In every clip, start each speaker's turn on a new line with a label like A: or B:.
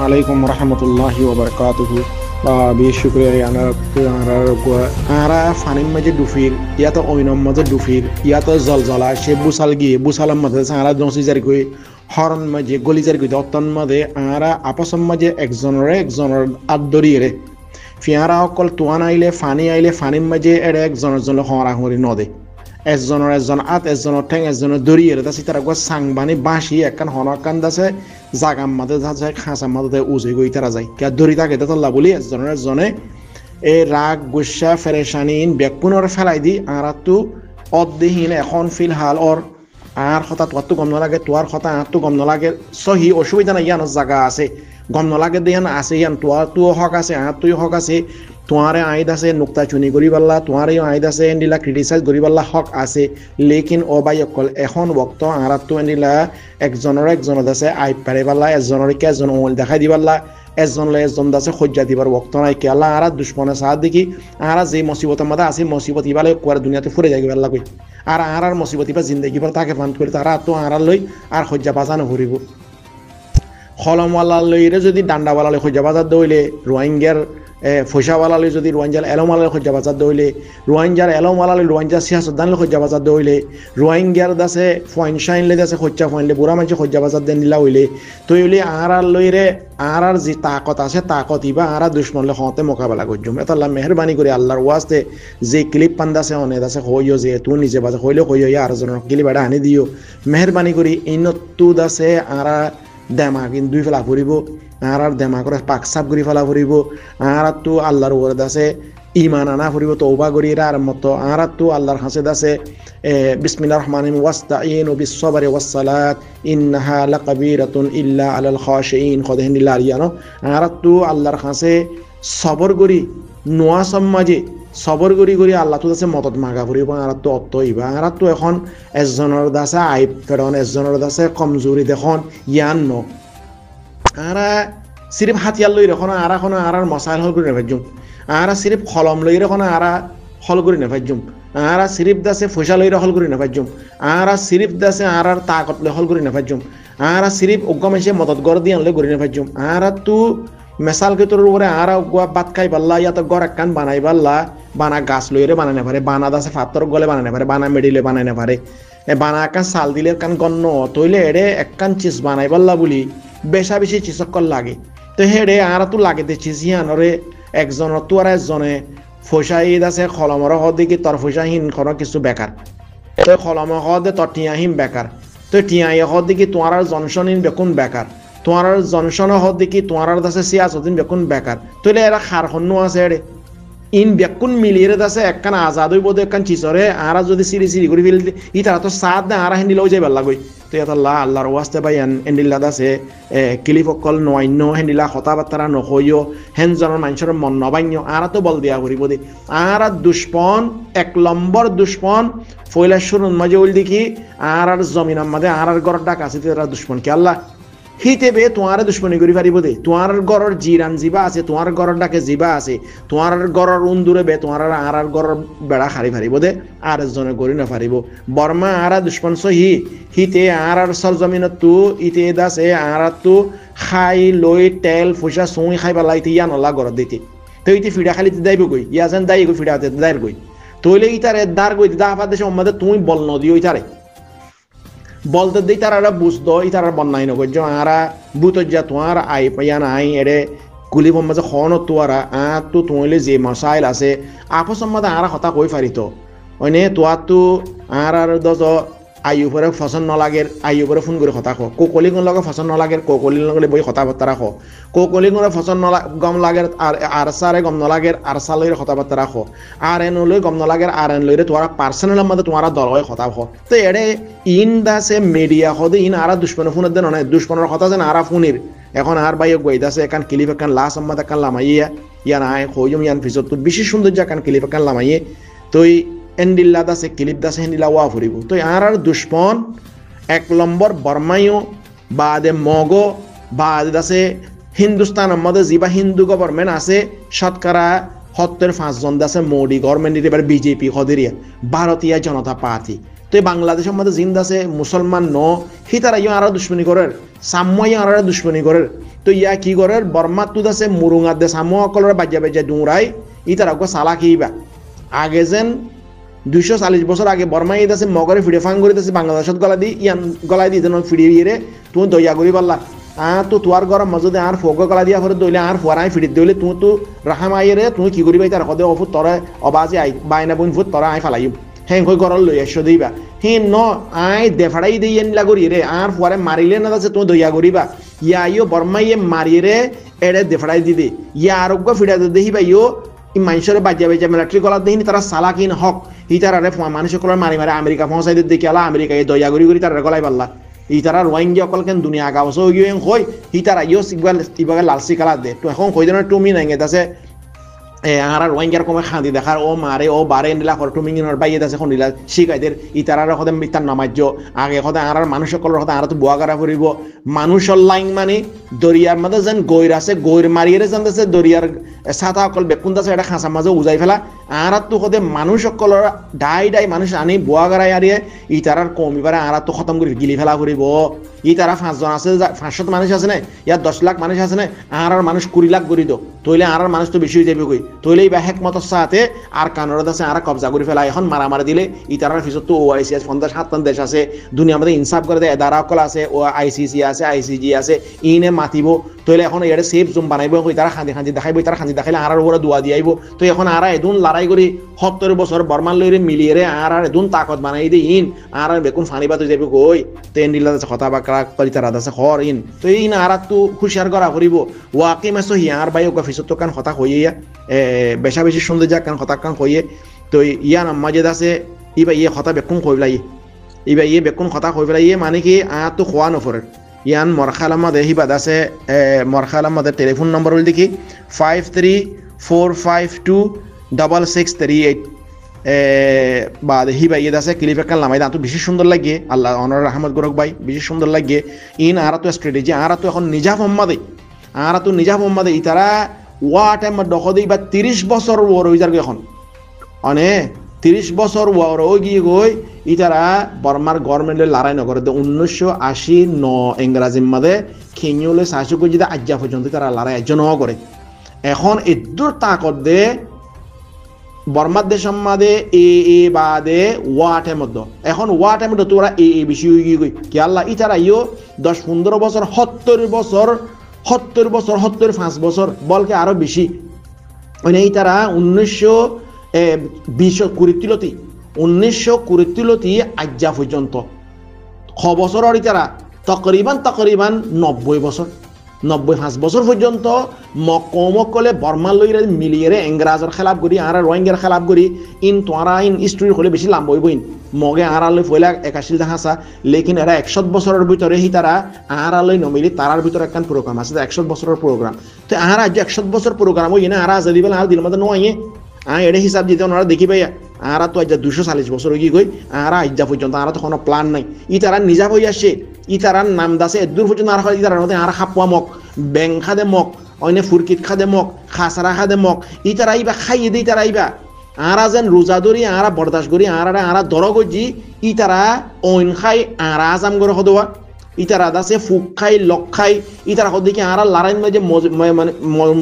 A: আলাইকুম রহমতুল্লাহি ওবরকাতুহু। বেশ শুক্রিয়া আরা ফানির মাঝে ডুফির ইয়াতো অইনম মাঝে ডুফির ইয়াতো জলজলা সে বুসাল গিয়ে বুসালাম মাঝে আরা দশি জারি কই হরন মাঝে গলি জারি কই অত্তন মাঝে আরা আপসম মাঝে একজনের আদরিয়ে রে ফিয়ারা অকল তুয়ান আইলে ফানির মাঝে এর একজনের জন্য হরা হরি নদে এজন এজনের ঠেং এজনের দড়িয়ে দাসি তারা গো সাংবানি বাঁশি একখান হনকান দাসে জাগাম মাঝে যায় খাঁচা মাঝে উজে গই তারা যায় কে দড়ি থাকে তাল্লা বলি এজনে এ রাগ গুসা ফেরেশানিন ব্যাকুনর ফেলাই দি আর তো অদ্দেহীন এখন ফিলহাল ওর আর হঠাৎ তোর তো গম নালাগে তোর কথা আর তো গম নালাগে সহি অসুবিধা নাই ইয়ানোর জায়গা আছে গম নালাগে দেয়ান আছে ইয়ান তোর তুও হক আছে আর তুই হক আছে তোমারে আইদ আছে নুক্তা চুনি করি পাল্লা তোমারে আইদ আছে এন্ডিলা ক্রিটিসাইজ করি পাল্লা হক আছে লেকিন অবাই অকল এখন বক্ত আর তো এন্ডিলা একজনের আছে আই পারে পাল্লা এজনের কে এজন ওল দেখাই দি পাল্লা এজন দাসে সজ্জা দিবার বক্ত নাই কে আল্লাহ আর দুশ্মনে সাথ দেখি আর যে মুসিবতের মধ্যে আছে মুসিবত ইবালে কোয়ার দুনিয়াতে ফুরে যাই পাল্লা কই আর মুসিবত ইবা জিন্দগি পর তাকে ফান করে তারা তো আর লই আর সজ্জা বাজানো ঘুরিব খলমওয়ালা লইরে যদি ডান্ডাওয়ালা লই সজ্জা বাজার দইলে রোহিঙ্গার ফৈসাওয়ালালে যদি রোহিঙ্গার এলমওয়ালালে সজ্জা বাজার দইলে রোহিঙ্গার এলমওয়ালালে রোহিঙ্গা সিয়াসতদানলে সজ্জা বাজার দইলে রোহিঙ্গার দাসে ফয়েন শাইনলে দাসে সজ্জা ফয়েনলে বুড়া মানুষ সজ্জা বাজার দেন নিলা হইলে তৈ হইলে আর লইরে আর যে তাকত আছে তাকত ইবা আর দুশ্মনলে হতে মোকাবেলা করজুম এটা আল্লাহ মেহরবানি করে আল্লাহর ওয়াস্তে যে ক্লিপ পান্দাছে অনেক আছে হইও যে তুই নিজে বাজে হইলে হইও আর জনের ক্লিপ এটা আনি দিও মেহরবানি করি ইনতু দাসে আর দেমাগ দুই ফেলা ফুরিব আর দেমা করে পাক সাপ করি ফেলা ফুরিব আর তো আল্লাহর ওপরে আছে ইমান আনা ফুরিব তওবা করি আর মতো আর তো আল্লাহর হাসে আছে বিসমিল্লাহির রহমানির রহিম ওয়াস্তাঈনু বিস-সাবরি ওয়াস-সালাত ইন্নাহা লাকাবীরাতুন ইল্লা আলাল খাশিঈন খদেহিনিল্লা আরিয়ানো আর তো আল্লাহর হাসে সবর করি নোয়া সমাজে সবর করি আল্লাহ তো আছে মদত মাগা ফুরিব আর তো অত ইবা আর তো এখন এজনের দাসে আইব ফেরন এজনের দাসে কমজোরি দেখুন ইয়ান ন আর সিরিফ হাতিয়ার লই রেখন আর মশাইল হল করে নেভাজুম আর সিরিফ কলম লই রেখন আর হল করে নেভাজুম আর সিরিফ দাসে ফসা লই হল করে নেভাজুম আর সিরিফ দাসে আর তাকত লই হল করে নেভাজুম আর সিরিফ উগ্গম এসে মদত গড় দিয়ে আনলে করে নেভাজুম আর তু মেসাল কে তোর উপরে আর গুয়া বাত খাই পাল্লা ইয়াত গড় একখান বানাই পাল্লা বানা গাছ লইরে বানাই নেপারে বানা দাসে ফাতর গলে বানাই নেপারে বানা মেডিলে বানাই নেপারে বানা একখান সাল দিলে একখান গণ্য তৈলে এড়ে একখান চিজ বানাই পাল্লা বলি বেশা বেশি চিচক্কর লাগে তো হেড়ে আর তো লাগে দেখছি সিয়ানরে একজনের তো আর একজনে ফসাইদ আছে খলমর হদ দেখি তোর ফসাহীন কোনো কিছু বেকার তো খলম হদে তোর টিয়াহীন বেকার তো টিয়াই হদ দেখি তোমার জনসনহীন বেকুন বেকার তোমার জনসন হদ দেখি তোমার দাসে সিয়াসদিন বেকুন বেকার তৈলে এরা খার হন্য আছে এড়ে ইন বেকুন মিলিয়ে আছে একখান আজাদ হইব একখান চিচরে আর যদি সিরি করে ফেলি ই তারা তো সাদ না আর হেন্ডিলেও যাই ভাল লাগই তো ইয়াত আল্লাহর ওয়াস্তে ভাই এন্ডিল্লা আছে কিলিফকল নয়ন্য হেন্ডিলা কথাবার্তা নহইও হেনজনের মানুষের মন নবান্য আর তো বল দিয়া করিব দে আর দুশ্মন এক নম্বর দুশ্মন ফৈলাশ্বর মাঝে ওল দেখি আর জমিনার মাঝে আর গড় ডাক আছে তারা দুশ্মন কি আল্লাহ হিতেবে তোমার দুশ্মনী করি পারিব দে তোমার গড়র জিরান জিবা আছে তোমার গড়র ডাকে জিবা আছে তোমার গড়র উন্দুরে বে তোমার আর গড়র বেড়া খারি পারিব দে আর জনে করি না পারিব বর্মা আর দুশ্মন সহি হিতে আর সরজমিনত তু ইতে দাসে আর তু খাই লই তেল ফুসা সুই খাই পালা ইতে ইয়া নলা গড় দিতে তো ইতে ফিডা খালি দাইব কই ইয়া যেন দাই গই ফিডাতে দাইর কই তইলে ইতারে দার কই দা আপাত দেশে উম্মাদে তুমি বল নদিও ইতারে বলতে দিই তারা বুঝতো ই তারা বন্যায় নগর আরা বুত যা তোমার আই পাইয়া নাই এরে কুলি মাঝে খন তোয়ারা তো তোমালে যে মশাইল আছে আপস মাঝে আর কথা কই পারিত অনে তোয়ার তো আর দজ আয়ু পরে ফসল নলাগের আয়ু পরে ফোন করে কথা কো কোকলিগুন লগে ফসল নলাগের কোকলির লগে বই কথাবার্তা রাখো কোকলিগুন ফসল নলা গম লাগের আর আরসারে গম নলাগের আরসা লইরে কথাবার্তা রাখো আর এন লই গম নলাগের আর এন লইরে তোমার পার্সোনাল মধ্যে তোমার দল হয় কথা কো তো এড়ে ইন দাসে মিডিয়া হদে ইন আর দুশ্মন ফোনের দেন অনেক দুশ্মনের কথা যেন আর ফোনের এখন আর বাইক গইদাসে একান ক্লিপ একান লাস আম্মাদ একান লামাইয়া ইয়ান আয় হইম ইয়ান ফিজত তো বেশি সৌন্দর্য একান ক্লিপ একান লামাইয়ে তুই এন্ডিল্লা দাসে ক্লিপ দাসে হেন্ডিলা ওয়া ফুরিব তো আর দুশ্মন এক নম্বর বর্মাইও বাদে মগো বাদে দাসে হিন্দুস্তানের মধ্যে যিবা হিন্দু গভর্নমেন্ট আছে শতকরা 75 জন দাসে মোডি গভর্নমেন্ট এবার বিজেপি হদেরিয়া ভারতীয় জনতা পার্টি তো বাংলাদেশের মধ্যে জিন্দ আছে মুসলমান ন হি তারা আর দুশ্মনী করের সাম্য আর দুশ্মনী করের তো ইয়া কি করে বর্মা তুদ আছে মুরুঙাত দে সামু অকলর বাজ্যা বাজ্যা দুংরাই ইতারা গো সালা কিবা আগে যেন 240 বছর আগে বর্মা ঈদ আছে মগরে ফিডে ফাং করে দিয়েছে বাংলাদেশত গলা দি ইয়ান গলায় দিয়ে দেন ফিডে ইয়ে তুমি দইয়া করি পারলা তো তোয়ার গরম মজদে আর ফোগ গলা দিয়া ফরে দইলে আর ফোয়ারাই ফিডে দইলে তুমি তো রাহাম আইরে তুমি কি করিবা তার কদে অফুত তরে অবাজে আই বাইনা বইন ফুট তরে আই ফালাইম হ্যাঁ কই গরল লই এসো দিবা হে ন আই দেফাড়াই দিয়ে এন লাগরি রে আর ফোয়ারে মারিলে না আছে তুমি দইয়া করিবা ইয়া ইয়ো বর্মা ইয়ে মারিয়ে এড়ে দেফাড়াই দিদি ইয়া আরোগ্য ফিডা দেখিবা ইয়ো মানুষের বাজ্যা বাজ্যা মিলিটারি গলা দেখিনি তারা সালাকিন হক ইতারারে মানুষ সকলের মারি মারি আমেরিকা পৌঁছাই দেখি আলা আমেরিকা এই দয়া করি করি তারা গলাই পারলা ইতারা রোহিঙ্গা অকল কেন দুনিয়া গাছ গিয়ে কই ইতারা ইয়ো ইবাগে লালসি কালার দে তো এখন কই ধরনের টুমি নাই আছে আর রোহিঙ্গার কমে খাঁদি দেখার ও মারে ও বারে নিলা খর টুমি বাইয়ে আছে খন্ডিলা শিখাইদের ইতারার সদে ইতার নামাজ্য আগে সদে আর মানুষ সকলের সদে আর তো বুয়া করা ফুরিব মানুষের লাইন মানে দরিয়ার মধ্যে যেন গৈর আছে গৈর মারিয়ে জানতেছে দরিয়ার ছাতা অকল বেকুন আছে এটা খাঁচার মাঝে উজাই ফেলা আর তো সদে মানুষ সকলের ডাই মানুষ আনি বুয়া করাই আরিয়ে ইতারার কমিবারে আর তো খতম করে গিলি ফেলা ফুরিব ইতারা 5 জন আছে 500 মানুষ আছে না ইয়ার 10 লাখ মানুষ আছে না আর মানুষ 20 লাখ করি দো তইলে আর মানুষ তো বেশি হয়ে যাবে কই তইলেই বা হেকমতের সাথে আর কানরদ আছে আর কবজা করে ফেলা এখন মারামারি দিলে ইতারার পিছত তো ওআইসি আছে 57 দেশ আছে দুনিয়ার মধ্যে ইনসাফ করে দেয় এদারা অকল আছে ও আইসিসি আছে আইসিজি আছে ইনে মাতিব তইলে এখন এর সেফ জোন বানাইব কই তারা খাঁদি দেখাইব তারা খাঁদি দেখাইলে আর ওরা দোয়া দিয়াইব তো এখন আর এদুন লড়াই করি 70 বছর বর্মান লইরে মিলিয়ে আর এদুন তাকত বানাই the in R বেকুন funny Baat যাইব কই তেন দিলা আছে কথা বা কলিতার আছে খর ইন তো ইন আর তো খুশিয়ার করা করিব ওয়াকি মাসো হিয়ার বাই ওকা ফিসত কান কথা হইয়া বেশা বেশি সুন্দর যা কান কথা কান হইয়ে তো ইয়ান মাঝে আছে ইবা ইয়ে কথা বেকুন কইলাই ইবা ইয়ে বেকুন কথা কইলাই মানে কি আ তো খোয়া নফর ইয়ান মরখালার মধ্যে হিবাদ আছে মরখালার মধ্যে টেলিফোন নম্বর হল দেখি 53452638 বা হিবা ইয়ে আছে ক্লিপ একটা লামাই দাঁত বেশি সুন্দর লাগে আল্লাহ অনর আহমদ গোরক ভাই বেশি সুন্দর লাগে ইন আর তো স্ট্র্যাটেজি আর তো এখন নিজাফ মোহাম্মদে আর তো নিজাফ মোহাম্মদে ইতারা ওয়া টাইম দখ দিই বা 30 বছর ওর হয়ে যাবে এখন অনে 30 বছর ওর ও গিয়ে গই ইতারা বর্মার গভর্নমেন্টের লড়াই নগর 1989 ইংরাজির মধ্যে খেঞ্জলে শাসক যেটা আজ্ঞা পর্যন্ত তারা লড়াই একজন করে এখন এদুর তাকত দে বর্মার দেশের মধ্যে এ বাদে ওয়াটের মধ্যে এখন ওয়াটের মধ্যে তোরা এ বেশি হয়ে গিয়ে কি আল্লাহ ইতারা ইও 10-15 বছর 70 বছর 75 বছর বলকে আরো বেশি ওই তারা 1920 আজ্ঞা পর্যন্ত খ বছর তারা তকরিবান 90 বছর 95 বছর পর্যন্ত মকলে বর্মা লইরে মিলিয়ে ইংরাজের খেলাপ করি আর রোহিঙ্গার খেলাপ করি ইন তোরা ইন স্টোরি হলে বেশি লাম্ব হইব ইন মগে আড়ালে ফইলা 81 দেখাছা লেকিন এরা 100 বছরের ভিতরে হি তারা আড়ালে নমিলি তারার ভিতরে একখান প্রোগ্রাম আছে 100 বছরের প্রোগ্রাম তো আর আজ 100 বছর প্রোগ্রাম ওই না আর আজ দিবেন আর দিল মধ্যে নয় এটা হিসাব দিতে ওনারা দেখি ভাইয়া আর তো আজ 240 বছর কি কই আর আজ্জা পর্যন্ত আর তো কোনো প্ল্যান নাই ই তারা নিজা হয়ে আসে ই তারার নাম দাসে দূর পর্যন্ত আর ই তারার মধ্যে আর খাপুয়া মক ব্যাং খাদে মক অন্য ফুরকিত খাদে মক খাসারা খাদে মক ই তারা ইবা খাইয়ে দিই তারা ইবা আর যেন রোজা ধরি আর বরদাস্ত করি আর দর গজি ই তারা অইন খাই আর আজাম করে হদোয়া ইতারা দাসে ফুক খাই লক খাই ইতারা হদিকে আর লারাইন মাঝে মানে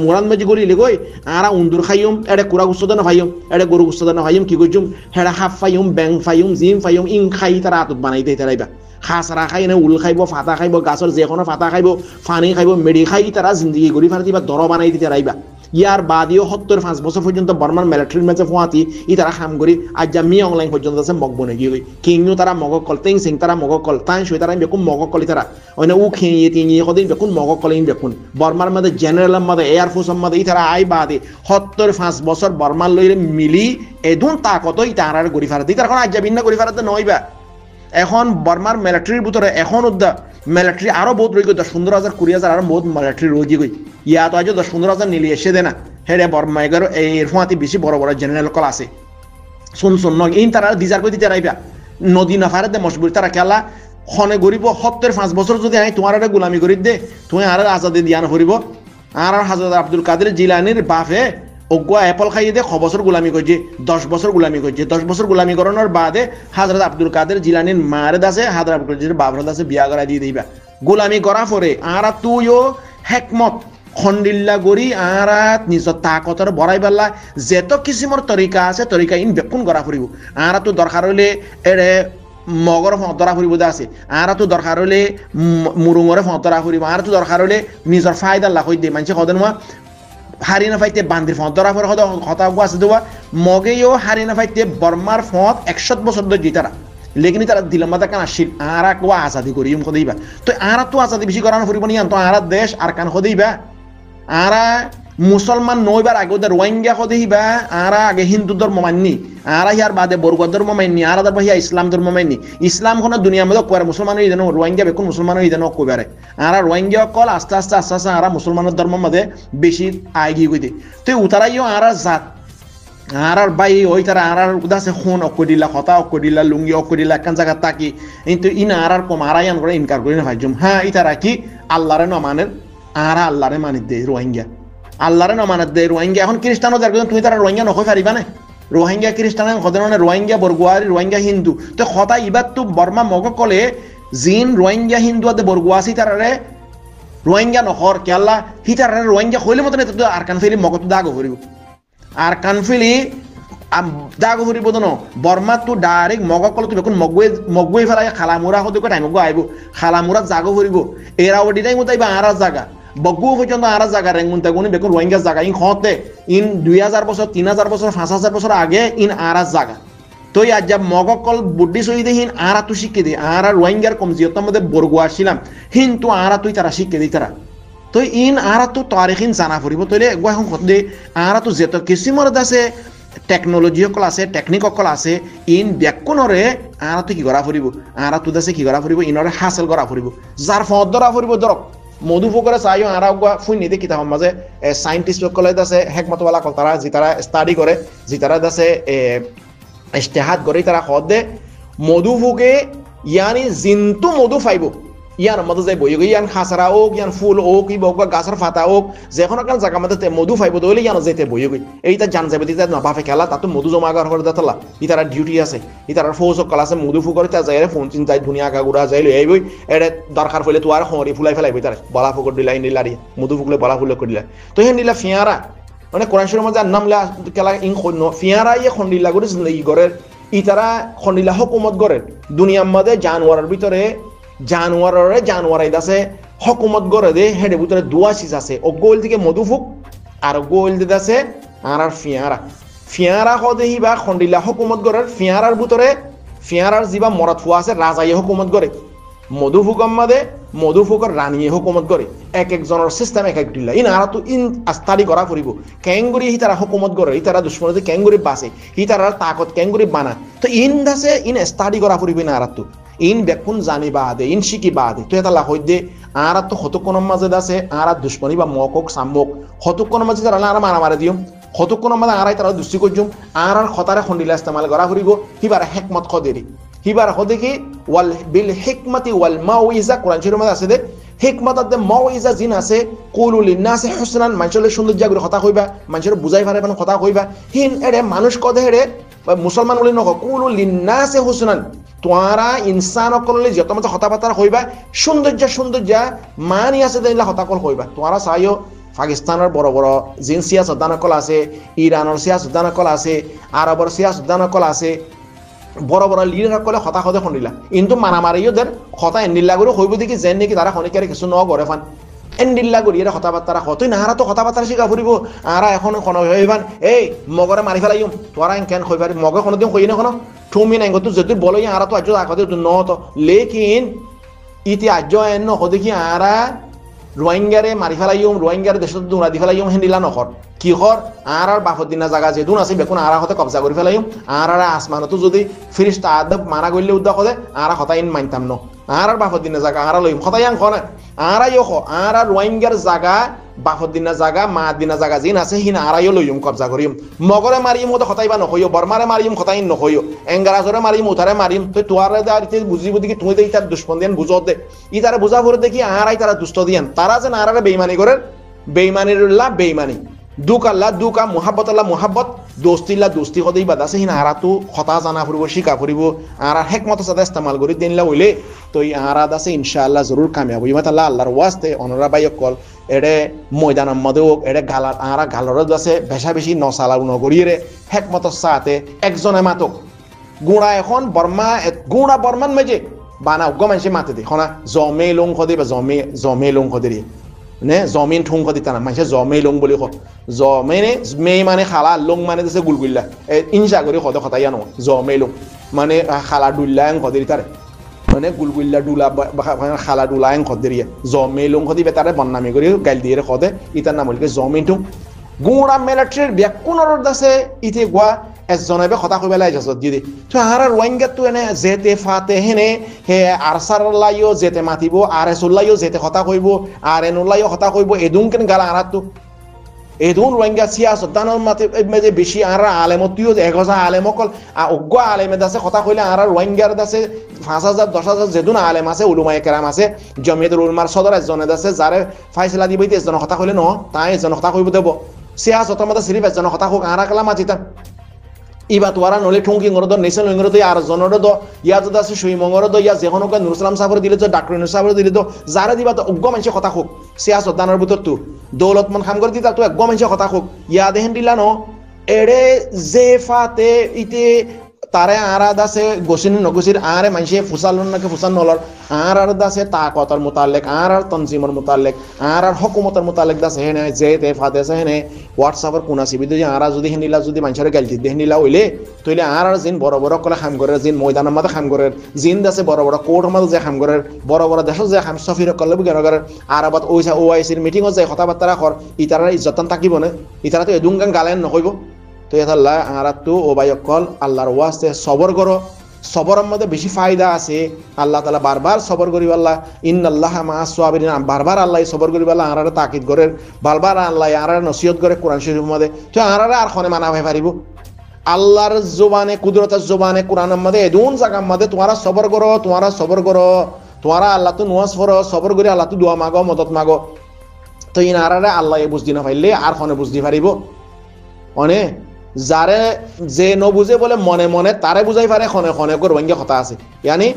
A: মোরান মাঝে গলি লেগই আর উন্দুর খাইম এটা কুড়া গুস্তদান ফাইম এটা গরু গুস্তদান ফাইম কি গজুম হেড়া হাফ ফাইম ব্যাং ফাইম জিম ফাইম ইং খাই তারা আতত বানাই দেয় তারাইবা খাসরা খাই না উল খাইব ফাতা খাইব গাছর যে কোনো ফাতা খাইব ফানি খাইব মেডি খাই তারা জিন্দগি গড়ি ফাটি বা দর বানাই দিতে রাইবা ইয়ার বাদিও 75 বছর পর্যন্ত বর্মার মিলিটারির মাঝে ফোয়াতি ই তারা খাম করি আজ যা মি অনলাইন পর্যন্ত আছে মগ বনে গিয়ে কিংও তারা মগ কল তেং সিং তারা মগ কল তাই সই তারা বেকুন মগ কলি তারা অন্য উ খেয়ে তিনিয়ে কদিন বেকুন মগ কলিন বেকুন বর্মার মধ্যে জেনারেলের মধ্যে এয়ারফোর্সের মধ্যে ই তারা আই বাদে 75 বছর বর্মার লইরে মিলি এদুন তাকত ই তারার গড়ি ফারা দিই তার এখন আজ যা ভিন্ন গড়ি ফারাতে নইবা এখন বর্মার মিলিটারির ভিতরে এখন উদ্দা মিলিটারি আরো বহুত রয়ে গই 10-15,000 20,000 আরো বহুত মিলিটারি রয়ে গই ইয়া তো আজ 10-15,000 নিলি এসে দে না হেরে বর্মা এগারো এর ফোঁয়াতি বেশি বড় বড় জেনারেল কল আছে শুন ইন তারা দিজার করে দিতে রাইবা নদী নাফারে দে মজবুর তারা খেলা খনে গরিব 75 বছর যদি আমি তোমার একটা গোলামি করি দে তুমি আর আজাদে দিয়ান করিব আর হাজরত আব্দুল কাদের জিলানির বাপে অজ্ঞা অ্যাপল খাইয়ে দে 6 বছর গোলামি করছে 10 বছর গোলামি করছে 10 বছর গোলামি করানোর বাদে হাজরত আব্দুল কাদের জিলানির মায়ের দাসে হাজরত আব্দুল কাদের বাবার দাসে বিয়া করা দিয়ে দিবা গোলামি করা পরে আর তুইও হেকমত খন্ডিল্লা গড়ি আরাত নিজর তাকতর বড়াই বেলা যেত কিসিমর তরিকা আছে তরিকা ইন বেকুন করা ফুরিব আরা তো দরকার হইলে এড়ে মগর ফতরা ফুরিব আছে আরা তো দরকার হইলে মুরুঙরে ফতরা ফুরিব আর তো দরকার হইলে নিজর ফায়দা লাখ হই দে মানুষে কদেন হারি না ফাইতে বান্দির ফতরা ফুর কথা আছে দেওয়া মগেও হারি না ফাইতে বর্মার ফত 100 বছর ধরে জিতারা লেকিন তারা দিলামাদা কান আসিল আরা কোয়া আজাদি করি কদিবা তো আরা তো আজাদি বেশি করানো ফুরিব নি তো আরা দেশ আর কান কদিবা আরা মুসলমান নইবার আগে ওদের রোহিঙ্গা কদিবা আরা আগে হিন্দু ধর্ম মাননি আরা ইয়ার বাদে বর্গ ধর্ম মাননি আরা দর বাহিয়া ইসলাম ধর্ম মাননি ইসলাম কোন দুনিয়ার মধ্যে কোয়ার মুসলমান হই দেন রোহিঙ্গা বেকুন মুসলমান হই দেন কইবারে আরা রোহিঙ্গা কল আস্তে আস্তে আস্তে আস্তে আরা মুসলমানের ধর্মের মধ্যে বেশি আইগি কইতে তো উতারাইও আরা জাত আরার বাই ওই তারা আরার উদাসে খুন অকদিলা কথা অকদিলা লুঙ্গি অকদিলা কান জায়গা তাকি কিন্তু ইনা আরার কম আরায়ান করে ইনকার করি না ভাইজুম হ্যাঁ ইতারা কি আল্লাহরে না মানেন আরা আল্লাহরে মানি দে রোহিঙ্গা আল্লাহরে না মানত দে রোহিঙ্গা এখন খ্রিস্টানও যার তুমি তারা রোহিঙ্গা নকই পারিবা না রোহিঙ্গা খ্রিস্টান হদরনে রোহিঙ্গা বর্গুয়ারি রোহিঙ্গা হিন্দু তো কথা ইবাদ তো বর্মা মগ কলে জিন রোহিঙ্গা হিন্দু আদে বর্গুয়াসি তারারে রোহিঙ্গা নহর কেলা হিতারে রোহিঙ্গা হইলে মতন তো আর কান ফেলি মগত দাগ হরিব আর কানফিলি দাগ হরিব ন বর্মা তো ডাইরেক্ট মগ কল তুমি এখন মগুয়ে ফেলাই খালামুরা হতে টাইম আইব খালামুরা জাগো হরিব এরা ওডি টাইম তাইবা আরা জাগা বগু পর্যন্ত আরা জাগা রেঙ্গুন তাগুনি বেকুন রোহিঙ্গা জাগা ইন খতে ইন 2000 বছর 3000 বছর 5000 বছর আগে ইন আরা জাগা তো আজ যা মগ কল বুদ্ধি সই দে হিন আরা তো শিখে দে আরা রোহিঙ্গার কমজিয়তর মধ্যে বর্গু আসছিলাম কিন্তু আরা তুই তারা শিখে দিই তারা তো ইন আরা তো তারিখিন জানা ফুরিব তইলে একগু এখন দে আরা তো যেত কিসিমর আছে টেকনোলজি সকল আছে টেকনিক সকল আছে ইন ব্যাকুণরে আরা তো কি করা ফুরিব আরা তো দাসে কি করা ফুরিব ইনরে হাসিল করা ফুরিব যার ফদ ধরা ফুরিব ধরক মধু ফকরে চাইও আরা ফুই নিদে কিতাব মাঝে সাইন্টিস্ট সকল আছে হেকমতওয়ালা কল তারা যে তারা স্টাডি করে যে তারা দাসে ইজতিহাদ করে তারা খদ দে মধু ফুকে ইয়ানি জিন্তু মধু ফাইব ইয়ার মধ্যে যাই বই ইয়ান খাসারা হোক ইয়ান ফুল হোক ই বক গাছের ফাতা হোক যেখন কাল জায়গা মধ্যে মধু ফাইব দইলে ইয়ান যেতে বই এইটা জান যাবে দিতে না বাফে খেলা তাতো মধু জমা করে দাতলা ই তারা ডিউটি আছে ই তারা ফৌজ সকল আছে মধু ফু করে তা যায় ফোন চিন যাই দুনিয়া গাগুড়া যাইলে এই বই এর দরকার হইলে তো আর খড়ি ফুলাই ফেলাইবি তার বলা ফুকর দিলাই নিলারি মধু ফুকলে বলা ফুলে করে দিলা তো হেন দিলা ফিয়ারা মানে কোরআন শরীফের মধ্যে নামলা কেলা ইন ফিয়ারা ইয়ে খন্ডিলা করে জিন্দগি করে ই তারা খন্ডিলা হুকুমত করে দুনিয়ার মধ্যে জানোয়ারের ভিতরে জানোয়ারাই দাসে হকুমত গড়ে দে হেডে ভিতরে দুয়া সিজ আছে ও গোল দিকে মধুফুক আর গোল দিতে আছে আর ফিয়ারা হদেহি বা খন্ডিলা হকুমত গড়ের ফিয়ারার ভিতরে ফিয়ারার যিবা মরাত ফুয়া আছে রাজাইয়ে হকুমত গড়ে মধুফুকর মাদে মধুফুকর রানীয়ে হকুমত করে এক একজনের সিস্টেম এক এক দিলা ইন আর তো ইন আস্তারি করা ফুরিব ক্যাঙ্গুরি হি তারা হকুমত করে হি তারা দুশ্মনতে ক্যাঙ্গুরি বাসে হি তারা তাকত ক্যাঙ্গুরি বানা তো ইন দাসে ইন স্টাডি করা ফুরিব না আর তো ইন বেকুন জানি বাদে ইন শিকি বাদে তো এটা লাখ দে আর তো হতকোনের মাঝে দাসে আর দুশ্মনী বা মকক সাম্মক হতকোনের মাঝে তারা আর মারামারি দিও হতকোনের মাঝে আরাই তারা দুষ্টি করজুম আর খতারে খন্ডিলা ইস্তেমাল করা ফুরিব হিবার হেকমত খদেরি হিবার হদে কি ওয়াল বিল হিকমতি ওয়াল মাউইজা কোরআন শরীফের মধ্যে আছে দে হিকমতত দে মাউইজা জিন আছে কুলু লিন্নাসি হুসনান মানুষের সুন্দর জায়গা কথা কইবা মানুষের বুঝাই পারে মানে কথা কইবা হিন এরে মানুষ কদে হেরে মুসলমান বলি নক কুলু লিন্নাসি হুসনান তোয়ারা ইনসান অকললে যত মত কথাবার্তা কইবা সৌন্দর্য মানি আছে দেলা কথা কল কইবা তোয়ারা চাইও পাকিস্তানের বড় বড় জিন সিয়াসতদানকল আছে ইরানের সিয়াসতদানকল আছে আরবের সিয়াসতদানকল আছে বড় বড় লিডার সকলে হতা হতে শুনিলা কিন্তু মারামারিও দের হতা এন্ডিল্লা করে হইব দেখি যেন নাকি তারা খনিকারে কিছু ন করে ফান এন্ডিল্লা করি এরা কথাবার্তা হতই না হারা তো কথাবার্তা শিখা ফুরিব আরা এখন কোন হইবান এই মগরে মারি ফেলাইম তোরা কেন হইবার মগে কোনদিন কই না কোন তুমি নাই গতো যদি বলই আরা তো আজ আগতে ন তো লেকিন ইতি আজ এন হদে কি আরা রোহিঙ্গারে মারি ফেলাইম রোহিঙ্গার দেশত দুরা দি ফেলাইম হেন্ডিলা নকর কি কর আর বাফর দিনা জায়গা যেদুন আছে বেকুন আরা হতে কবজা করে ফেলাইম আর আসমানতো যদি ফিরিস্তা আদব মানা করলে উদ্যোগ হতে আর হতাইন মানতাম ন আর বাফর দিনা জায়গা আর লইম হতাইয়াং খনা আরাইও আর রোহিঙ্গার জায়গা বাফর দিনা জায়গা মা দিনা জায়গা জিন আছে হিনা আরাইও লইম কবজা করিম মগরে মারিম হতে হতাইবা নহইও বর্মারে মারিম হতাইন নহইও এঙ্গারাজরে মারিম উঠারে মারিম তো তোয়ারে দাঁড়িতে বুঝিব দেখি তুই তো ইতার দুশ্মন দিয়ান বুঝো দে ইতারে বুঝা ভরে দেখি আরাই তারা দুষ্ট দিয়ান তারা যেন আরারে বেইমানি করেন বেইমানির লাভ বেইমানি দুক আল্লাহ দুকা মুহাব্বত আল্লাহ মুহাব্বত দোস্তিলা দোস্তি কদেই বাদ আছে হিনা আরা তো কথা জানা ফুরিব শিকা ফুরিব আর হেকমত সাথে ইস্তেমাল করি দিনলা হইলে তো আরা দাসে ইনশাআল্লাহ জরুর কামিয়াব হইবা তাআলা আল্লাহর ওয়াস্তে অনরা বাই কল এড়ে ময়দানের মধ্যেও এড়ে গালার আরা গালর দাসে বেশা বেশি নসালা নগরিয়ে হেকমত সাথে একজনে মাতক গুড়া এখন বর্মা গুড়া বর্মান মেজে বানা উগ্র মানুষে মাতে দে খনা জমে লং খদে বা জমে লং খদে নে জমিন ঠুং খদি তানা মানুষে জমে লং বলি খ জমেনে মে মানে খালা লং মানে দিছে গুলগুল্লা ইনসা করে খদে খতাইয়া ন জমে লং মানে খালা ডুল্লা খদে তারে মানে গুলগুল্লা ডুলা খালা ডুলা খদে জমে লং খদি বেতারে বন্নামি করে গাইল দিয়ে খদে ইতার নাম হলিকে জমিন ঠুং গুড়া মিলিটারির ব্যাকুণর দাসে ইতে গোয়া এজনে কথা কইবা লাই যাস দিদি তো আর ওয়াইঙ্গা তো এনে যেতে ফাতে হেনে হে আরসার লাইও যেতে মাতিব আর এসুল্লাইও যেতে কথা কইব আর এনুল্লাইও কথা কইব এদুন কেন গালা আর তো এদুন ওয়াইঙ্গা সিয়াসত দানর মাতে মেজে বেশি আর আলেমতিও এগজা আলেমকল অজ্ঞ আলেমে দাসে কথা কইলে আর ওয়াইঙ্গার দাসে 5000 10000 যেদুন আলেম আছে উলুমায়ে কেরাম আছে জমিয়তুল উলামার সদর এজনে দাসে যারে ফাইসলা দিবইতে এজন কথা কইলে ন তাই এজন কথা কইব দেব সিয়াসতের মধ্যে সিরিফ এজন কথা হোক আর কালা মাতিতা ইবা তোরা নলে ঠুঙ্কি ngoro নেশন ngoro তো আর জনর তো ইয়া যদি আছে সুই মঙ্গর তো ইয়া যেখন কে নুর সালাম সাহেব দিলে তো ডাক্তার নুর সাহেব দিলে তো যারা দিবা তো অজ্ঞ মানুষে কথা হোক সিয়াসত দানের ভিতর তো দৌলতমন খাম করে দিতা তো অজ্ঞ মানুষে কথা হোক ইয়া দেহেন দিলা ন এড়ে জেফাতে ইতে তারে আরা দাসে গোসিন নগসির আরে মানুষে ফুসালন নাকে ফুসান নলর আর দাসে তাকতর মুতাল্লিক আর তনজিমর মুতাল্লিক আর হুকুমতের মুতাল্লিক দাসে হেনে জেতে ফাদেসে হেনে হোয়াটসঅ্যাপের কোনা সিবি যদি আরা যদি হেনিলা যদি মানুষের গালতি দেহনিলা হইলে তইলে আর জিন বড় বড় কলে খাম করে জিন ময়দানের মধ্যে খাম করে জিন দাসে বড় বড় কোর্টের মধ্যে যে খাম করে বড় বড় দেশ যে খাম সফির কলে বুঝানো করে আর আবার ওআইসির মিটিংও যায় কথাবার্তা কর ইতারা ইজ্জতন থাকিব না ইতারা তো এদুন গান গালেন নকইব তো আল্লাহ আর তো ও বাইকল আল্লাহর ওয়াস্তে সবর করো সবরের মধ্যে বেশি ফায়দা আছে আল্লাহ তাআলা বারবার সবর করি আল্লাহ ইন্নাল্লাহা মাআস সাবিরিন বারবার আল্লাহ সবর করি আল্লাহ আর তাকিদ করে বারবার আল্লাহ আর নসিহত করে কোরআন শরীফের মধ্যে তো আর খনে মানা হয়ে পারিব আল্লাহর জবানে কুদরতের জবানে কোরআনের মধ্যে এদুন জায়গার মধ্যে তোমরা সবর করো তোমরা আল্লাহ তো নুয়াজ করো সবর করে আল্লাহ তো দোয়া মাগো মদত মাগো তো ইনারারে আল্লাহ বুঝদি না পাইলে আর খনে বুঝদি পারিব অনে যারে যে নবুঝে বলে মনে মনে তারে বুঝাই পারে খনে খনে করে রোহিঙ্গা কথা আছে ইয়ানি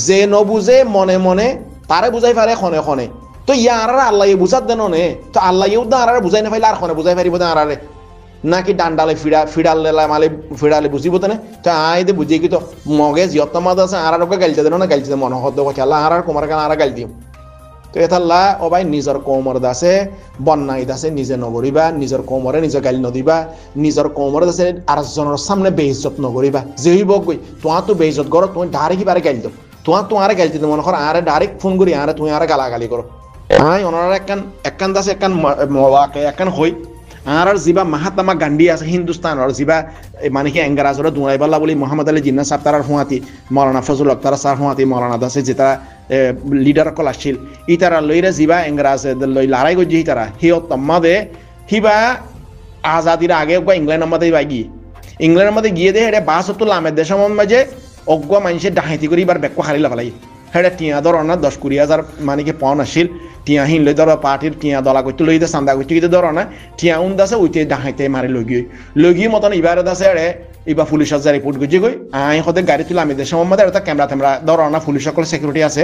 A: যে নবুঝে মনে মনে তারে বুঝাই পারে খনে খনে তো ইয়ার আল্লাহ বুঝাত দেন নে তো আল্লাহ ইউদা আর বুঝাই না পাইলে আর খনে বুঝাই পারিব না আরে নাকি ডান্ডালে ফিডালে মালে ফিডালে বুঝিব তো না তো আই দে বুঝি কি তো মগে যত মাদ আছে আর ওকে গাইলতে দেন না গাইলতে মন হদ কথা আল্লাহ আর কুমার কান আর গাইল দিও তো এতাল্লাহ ও ভাই নিজের কোমর দাসে বন্যাই দাসে নিজে নগরিবা নিজের কোমরে নিজে গাইল নদিবা নিজের কোমরে দাসে আর জনের সামনে বেইজ্জত নগরিবা যেই বক গই তোমার তো বেইজ্জত করো তুমি ডাইরেক্ট বারে গাইল দাও তোমার গাইল দিতে মনে করো আরে ডাইরেক্ট ফোন করি আরে তুমি আরে গালাগালি করো আই ওনারা একখান দাসে একখান মওয়াকে একখান হই আর জিবা মাহাত্মা গান্ধী আছে হিন্দুস্তানের জিবা মানে কি এঙ্গারাজরে দুনাইবাল্লা বলি মোহাম্মদ আলী জিন্না সাহেব তারার হুঁয়াতি মৌলানা ফজল আক্তার স্যার হুঁয়াতি মৌলানা দাসে যে তারা লিডার কল আসছিল ই তারা লইরা জিবা এঙ্গারাজ লই লড়াই করছি তারা হিয়ত তম্মাদে হিবা আজাদির আগে ইংল্যান্ডের মধ্যে গিয়ে ইংল্যান্ডের মধ্যে গিয়ে দে এটা বাস হতো লামের দেশের মাঝে অজ্ঞ মানুষের ডাহাইতি করে এবার বেক্য হারিলা ফেলাই হেঁটে টিয়া ধর না 10-20 মানে কি পাউন্ড আসছিল টিয়া হিন লই ধর পার্টির টিয়া দলা করতে লইতে চান্দা করতে কিন্তু ধর না টিয়া উন দাসে ওইতে ডাহাইতে মারি লই গিয়ে মতন ইবারে দাসে এড়ে ইবা পুলিশের যা রিপোর্ট করছি গই আই হতে গাড়ি তুলে আমি দেশের মধ্যে এটা ক্যামেরা ধর না পুলিশ সকল সিকিউরিটি আছে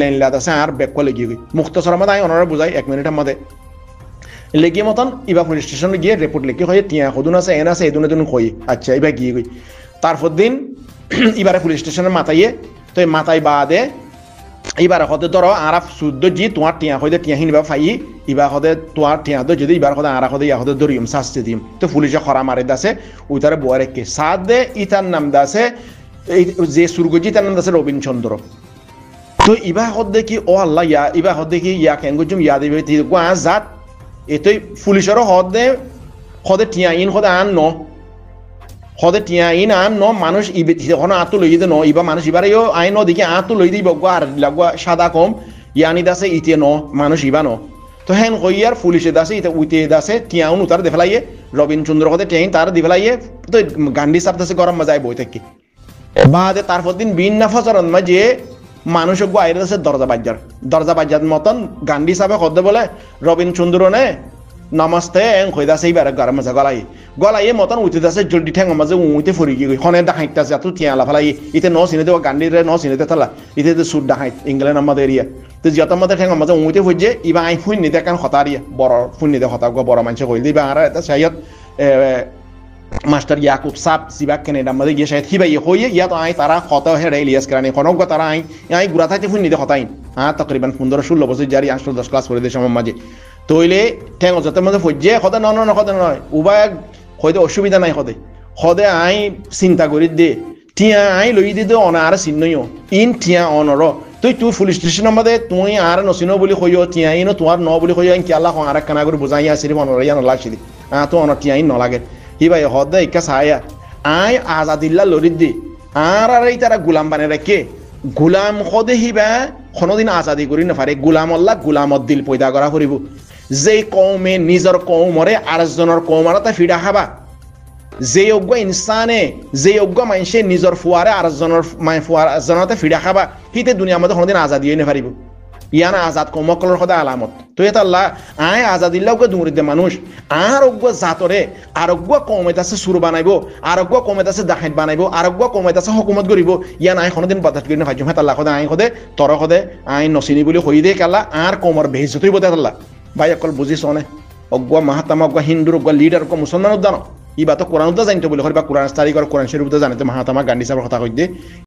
A: লাইন আছে আর বেক্য লেগে গই মুক্তসরের মধ্যে আই ওনারা বুঝাই 1 মিনিটের মধ্যে লেগে মতন ইবা পুলিশ স্টেশনে গিয়ে রিপোর্ট লিখে হয় টিয়া সদুন আছে এন আছে এদুন কই আচ্ছা এবার গিয়ে গই তারপর দিন ইবারে পুলিশ স্টেশনের মাথাইয়ে তো মাথায় বাদে এইবার হতে ধরো আর শুদ্ধ জি তোমার টিয়া হইতে টিয়া হিনবা ফাই ইবা হতে তোমার টিয়া তো যদি ইবার হতে আর হতে ইয়া হতে ধরিম শাস্তি দিম তো পুলিশে খরা মারে দাসে ওই তারে বয়ে রেখে সাদ দে ইতার নাম দাসে যে সুরগজি তার নাম দাসে রবীন চন্দ্র তো ইবা হত দেখি ও আল্লাহ ইয়া ইবা হত দেখি ইয়া কেন গুজুম ইয়া দেবে গোয়া জাত এতই পুলিশেরও হদে টিয়া ইন হদে আন ন হদে টিয়া ইন আন ন মানুষ ইবে আতো লই দিতে ন ইবা মানুষ ইবারেও আইন ন দেখি আতো লই দিব আর লাগা সাদা কম ইয়ানি দাসে ইতে ন মানুষ ইবা ন তো হেন কইয়ার পুলিশে দাসে ইতে উইতে দাসে টিয়া উন উতার দেফলাইয়ে রবীন চন্দ্র হদে টিয়াইন তার দেফলাইয়ে তো গান্ধী সাহেব দাসে গরম মজায় বই থাকি বাদে তারপর দিন বিন নাফাজরন মাঝে মানুষ আইরে দাসে দরজা বাজার মতন গান্ধী সাহেব হদে বলে রবীন চন্দ্র নে নামাজতে এং হইদা সেই বারে গার মাঝে গলাই মতন উঠে দাসে জলদি ঠ্যাং মাঝে উইতে ফরি গিয়ে হনে ডাকাইতা যা তো তিয়া লাফালাই ইতে ন সিনে দেওয়া গান্ডিরে ন সিনে থালা ইতে সুদ ডাকাই ইংল্যান্ড আমাদের এরিয়া তো যত আমাদের ঠ্যাং মাঝে উইতে ফুজে ইবা আই ফুন নিতে কান হতারিয়া বড় ফুন নিতে হতা বড় মানুষ কইলি বা আর এটা সাইয়দ মাস্টার ইয়াকুব সাব সিবাক কেনেডা আমাদের গিয়ে সাইয়দ হিবাই হইয়ে ইয়া তো আই তারা হতা হেরে ইলিয়াস করানি খনক তারা আই গুড়া থাকতে ফুন নিতে হতাইন হ্যাঁ তকরিবান 15-16 বছর জারি 8-10 ক্লাস করে দেশ আমার মাঝে তইলে ঠ্যাং যত মাঝে ফুজে হতা ন হতা নয় উবায় হয়তো অসুবিধা নাই সদে আই চিন্তা করি দে টিয়া আই লই দি অনার চিহ্নও ইন টিয়া অনর তুই পুলিশ স্টেশন মধ্যে তুই আর নচিনো বুলি কইও টিয়া ইনো তোমার ন বুলি কইও কি আল্লাহ আর কানা করে বুঝাই আসিরি অনরিয়া নলাগছিলি তো অনর টিয়া ইন নলাগে হি ভাই হদে ইকা ছায়া আই আজাদিল্লা লরি দি আর এই তারা গুলাম বানে রাখে গুলাম সদে হিবা কোনোদিন আজাদি করি নাফারে গুলাম আল্লাহ গুলামত দিল পয়দা করা করিব যে কৌমে নিজের কৌমরে আরেকজনের কৌমারতে ফিডা খাবা যে অজ্ঞ ইনসানে যে অজ্ঞ মানুষে নিজের ফুয়ারে আরেকজনতে ফিডা খাবা হিতে দুনিয়ার মধ্যে কোনোদিন আজাদি হয়ে নেপারিব ইয়ানা আজাদ কৌমকলর সদায় আলামত তো এটা আল্লাহ আয় আজাদিল্লাহকে দুমরিদে মানুষ আর অজ্ঞ জাতরে আরোগ্য কৌমেত আছে সুর বানাইব আরোগ্য কৌমেত আছে দাহাইত বানাইব আরোগ্য কৌমেত আছে হকুমত করিব ইয়ান আই কোনোদিন বাধাত করি না ভাজ্য হেত আল্লাহ সদে আই সদে তর সদে আই নচিনি বুলি কই দে কাল্লা আর কৌমর বেহিজতই বতে আল্লাহ ভাই অকল বুঝিছ নে অজ্ঞ মাহাত্মা অজ্ঞ হিন্দুর অজ্ঞ লিডার অজ্ঞ মুসলমান উদ্যান ইবা তো কোরআন জানিত বলে বা কোরআন স্টাডি করে কোরআন শরীফ জানিতে মাহাত্মা গান্ধী সাহেবের কথা কই দিয়ে